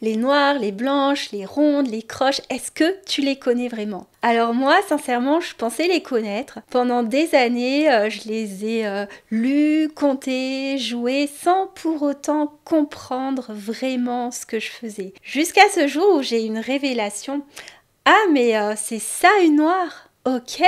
Les noires, les blanches, les rondes, les croches, est-ce que tu les connais vraiment? Alors moi, sincèrement, je pensais les connaître. Pendant des années, je les ai lus, comptés, joués, sans pour autant comprendre vraiment ce que je faisais. Jusqu'à ce jour où j'ai une révélation. Ah, mais c'est ça une noire? Ok,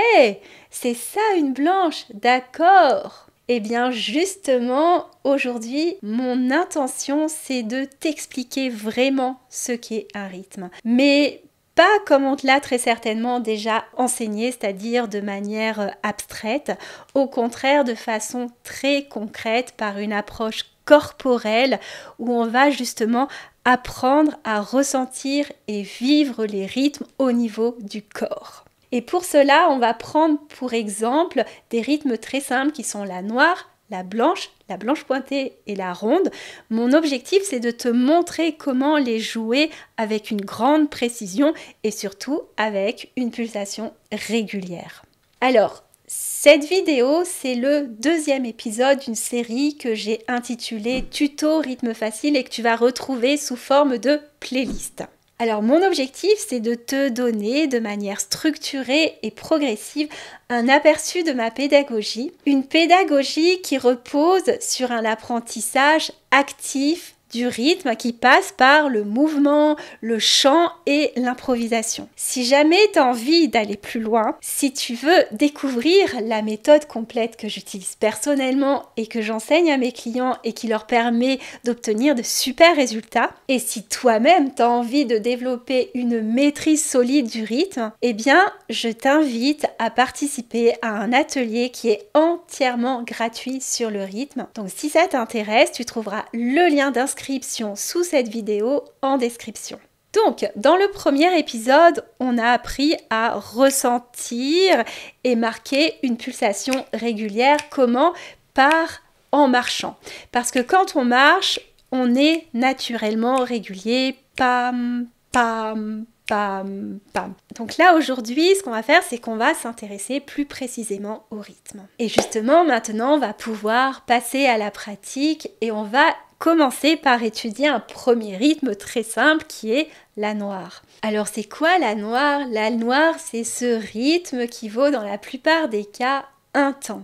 c'est ça une blanche, d'accord. Eh bien justement, aujourd'hui, mon intention, c'est de t'expliquer vraiment ce qu'est un rythme. Mais pas comme on te l'a très certainement déjà enseigné, c'est-à-dire de manière abstraite, au contraire de façon très concrète par une approche corporelle où on va justement apprendre à ressentir et vivre les rythmes au niveau du corps. Et pour cela, on va prendre pour exemple des rythmes très simples qui sont la noire, la blanche pointée et la ronde. Mon objectif, c'est de te montrer comment les jouer avec une grande précision et surtout avec une pulsation régulière. Alors, cette vidéo, c'est le deuxième épisode d'une série que j'ai intitulée Tuto rythme facile et que tu vas retrouver sous forme de playlist. Alors mon objectif, c'est de te donner de manière structurée et progressive un aperçu de ma pédagogie. Une pédagogie qui repose sur un apprentissage actif du rythme qui passe par le mouvement, le chant et l'improvisation. Si jamais tu as envie d'aller plus loin, si tu veux découvrir la méthode complète que j'utilise personnellement et que j'enseigne à mes clients et qui leur permet d'obtenir de super résultats, et si toi-même tu as envie de développer une maîtrise solide du rythme, eh bien je t'invite à participer à un atelier qui est entièrement gratuit sur le rythme. Donc si ça t'intéresse, tu trouveras le lien d'inscription sous cette vidéo en description. Donc, dans le premier épisode, on a appris à ressentir et marquer une pulsation régulière. Comment? En marchant. Parce que quand on marche, on est naturellement régulier. Pam, pam, pam, pam. Donc là, aujourd'hui, ce qu'on va faire, c'est qu'on va s'intéresser plus précisément au rythme. Et justement, maintenant, on va pouvoir passer à la pratique et on va commencer par étudier un premier rythme très simple qui est la noire. Alors c'est quoi la noire? La noire, c'est ce rythme qui vaut dans la plupart des cas un temps.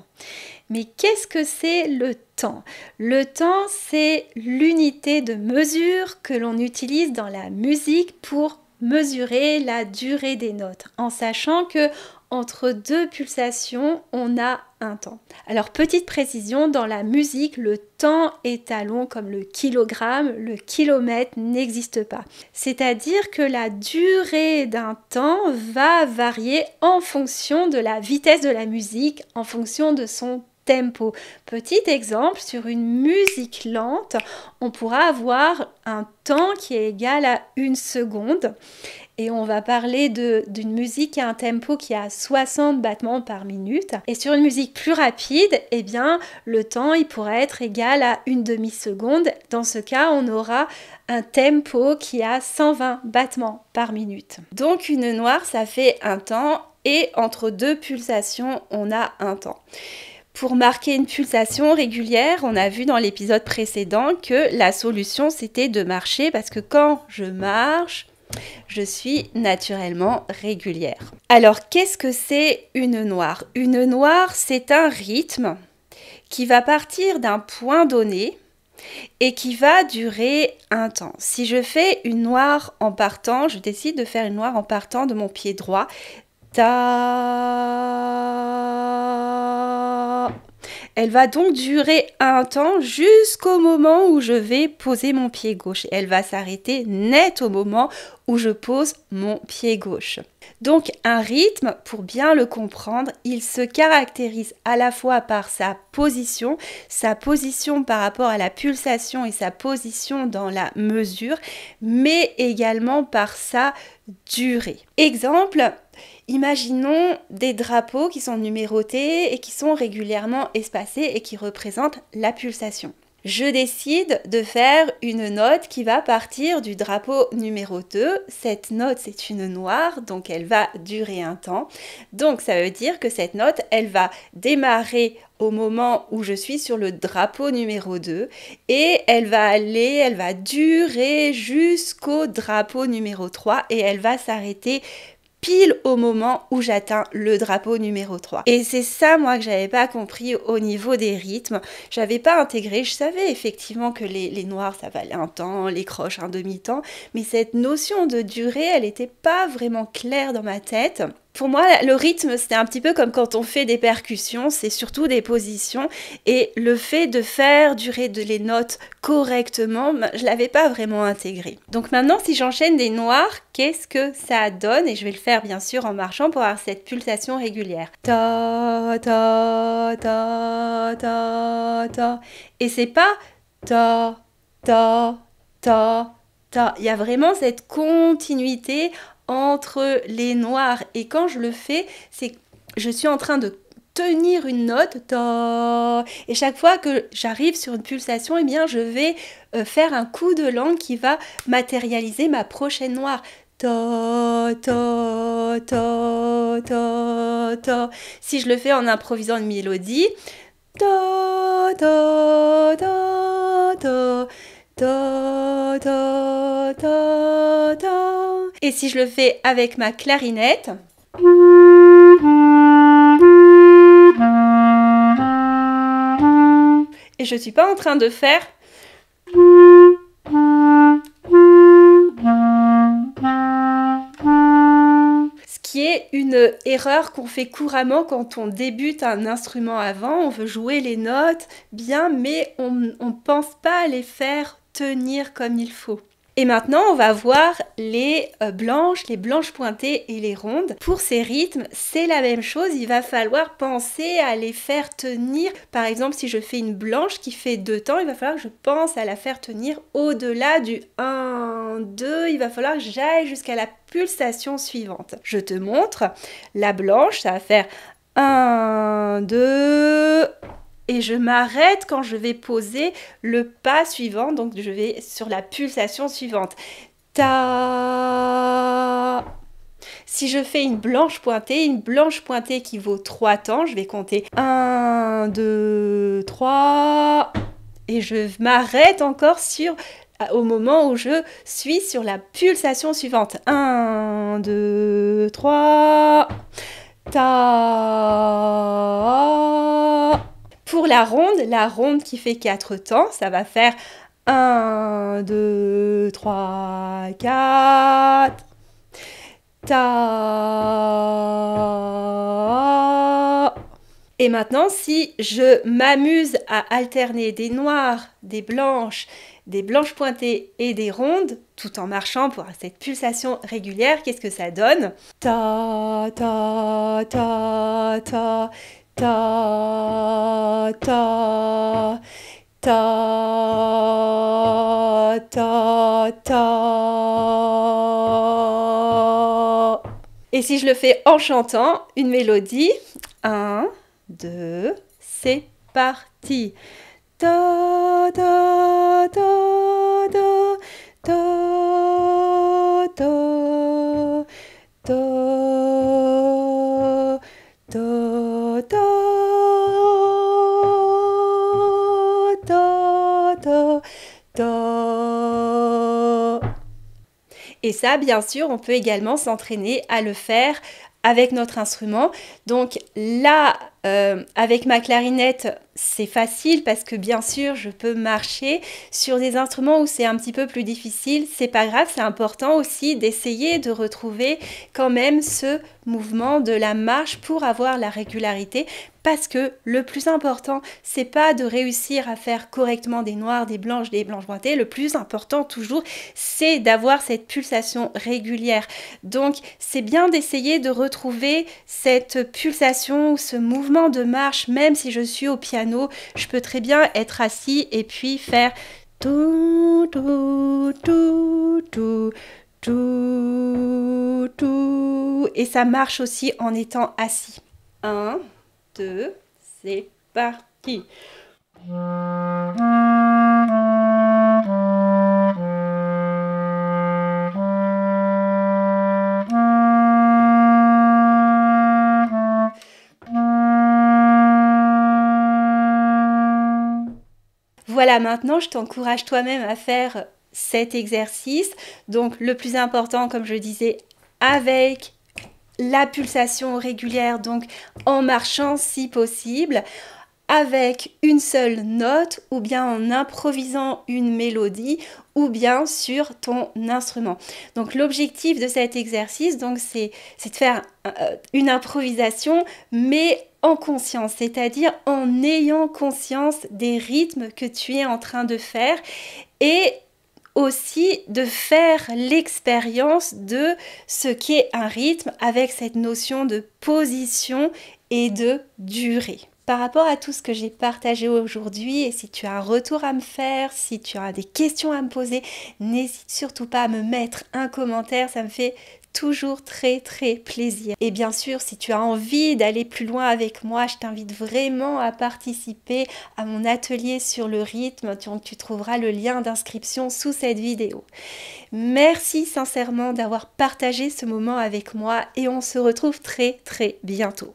Mais qu'est-ce que c'est le temps? Le temps, c'est l'unité de mesure que l'on utilise dans la musique pour mesurer la durée des notes, en sachant que entre deux pulsations, on a un temps. Alors, petite précision, dans la musique, le temps étalon comme le kilogramme, le kilomètre n'existe pas. C'est-à-dire que la durée d'un temps va varier en fonction de la vitesse de la musique, en fonction de son tempo. Petit exemple, sur une musique lente, on pourra avoir un temps qui est égal à 1 seconde. Et on va parler d'une musique qui a un tempo qui a 60 battements par minute. Et sur une musique plus rapide, eh bien, le temps il pourrait être égal à 1 demi-seconde. Dans ce cas, on aura un tempo qui a 120 battements par minute. Donc une noire, ça fait un temps et entre deux pulsations, on a un temps. Pour marquer une pulsation régulière, on a vu dans l'épisode précédent que la solution, c'était de marcher parce que quand je marche, je suis naturellement régulière. Alors, qu'est-ce que c'est une noire? Une noire, c'est un rythme qui va partir d'un point donné et qui va durer un temps. Si je fais une noire en partant, je décide de faire une noire en partant de mon pied droit. Ta... Elle va donc durer un temps jusqu'au moment où je vais poser mon pied gauche. Elle va s'arrêter net au moment où je pose mon pied gauche. Donc un rythme, pour bien le comprendre, il se caractérise à la fois par sa position par rapport à la pulsation et sa position dans la mesure, mais également par sa durée. Exemple, imaginons des drapeaux qui sont numérotés et qui sont régulièrement espacés et qui représentent la pulsation. je décide de faire une note qui va partir du drapeau numéro 2. Cette note, c'est une noire, donc elle va durer un temps. Donc ça veut dire que cette note, elle va démarrer au moment où je suis sur le drapeau numéro 2 et elle va durer jusqu'au drapeau numéro 3 et elle va s'arrêter pile au moment où j'atteins le drapeau numéro 3. Et c'est ça, moi, que j'avais pas compris au niveau des rythmes. J'avais pas intégré, je savais effectivement que les noirs, ça valait un temps, les croches, un demi-temps, mais cette notion de durée, elle était pas vraiment claire dans ma tête. Pour moi, le rythme, c'était un petit peu comme quand on fait des percussions, c'est surtout des positions. Et le fait de faire durer les notes correctement, je l'avais pas vraiment intégré. Donc maintenant, si j'enchaîne des noirs, qu'est-ce que ça donne? Et je vais le faire bien sûr en marchant pour avoir cette pulsation régulière. Ta, ta, ta, ta, ta. Et c'est pas ta, ta, ta, ta. Il y a vraiment cette continuité entre les noirs et quand je le fais, c'est je suis en train de tenir une note ta, et chaque fois que j'arrive sur une pulsation, eh bien je vais faire un coup de langue qui va matérialiser ma prochaine noire. Ta, ta, ta, ta, ta. Si je le fais en improvisant une mélodie, ta, ta, ta, ta. Ta, ta, ta, ta. Et si je le fais avec ma clarinette, et je ne suis pas en train de faire ce qui est une erreur qu'on fait couramment quand on débute un instrument avant. On veut jouer les notes bien, mais on ne pense pas à les faire tenir comme il faut. Et maintenant, on va voir les blanches pointées et les rondes. Pour ces rythmes, c'est la même chose. Il va falloir penser à les faire tenir. Par exemple, si je fais une blanche qui fait 2 temps, il va falloir que je pense à la faire tenir au-delà du 1, 2. Il va falloir que j'aille jusqu'à la pulsation suivante. Je te montre. La blanche, ça va faire 1, 2... Et je m'arrête quand je vais poser le pas suivant, donc je vais sur la pulsation suivante. Ta. Si je fais une blanche pointée qui vaut 3 temps, je vais compter 1, 2, 3, et je m'arrête encore au moment où je suis sur la pulsation suivante. 1, 2, 3, ta. Pour la ronde qui fait 4 temps, ça va faire 1, 2, 3, 4. Ta. Et maintenant, si je m'amuse à alterner des noirs, des blanches pointées et des rondes, tout en marchant pour avoir cette pulsation régulière, qu'est-ce que ça donne? Ta, ta, ta, ta. Ta, ta, ta, ta, ta. Et si je le fais en chantant, une mélodie, 1, 2, c'est parti. Ta, ta, ta, ta, ta, ta, ta, ta, ta. Et ça, bien sûr, on peut également s'entraîner à le faire avec notre instrument. Donc là, avec ma clarinette, c'est facile parce que bien sûr, je peux marcher. Sur des instruments où c'est un petit peu plus difficile, c'est pas grave, c'est important aussi d'essayer de retrouver quand même ce mouvement de la marche pour avoir la régularité. Parce que le plus important, c'est pas de réussir à faire correctement des noirs, des blanches pointées. Le plus important toujours, c'est d'avoir cette pulsation régulière. Donc, c'est bien d'essayer de retrouver cette pulsation ou ce mouvement de marche, même si je suis au piano. Je peux très bien être assis et puis faire tout, tout, tout, tout. Tout, tout. Et ça marche aussi en étant assis. 1, 2, c'est parti. voilà, maintenant je t'encourage toi-même à faire cet exercice. Donc le plus important, comme je disais, avec la pulsation régulière, donc en marchant si possible, avec une seule note ou bien en improvisant une mélodie ou bien sur ton instrument. Donc l'objectif de cet exercice, donc c'est de faire une improvisation mais en conscience, c'est-à-dire en ayant conscience des rythmes que tu es en train de faire et aussi de faire l'expérience de ce qu'est un rythme avec cette notion de position et de durée. Par rapport à tout ce que j'ai partagé aujourd'hui, et si tu as un retour à me faire, si tu as des questions à me poser, n'hésite surtout pas à me mettre un commentaire, ça me fait toujours très plaisir. Et bien sûr, si tu as envie d'aller plus loin avec moi, je t'invite vraiment à participer à mon atelier sur le rythme. Tu trouveras le lien d'inscription sous cette vidéo. Merci sincèrement d'avoir partagé ce moment avec moi et on se retrouve très bientôt.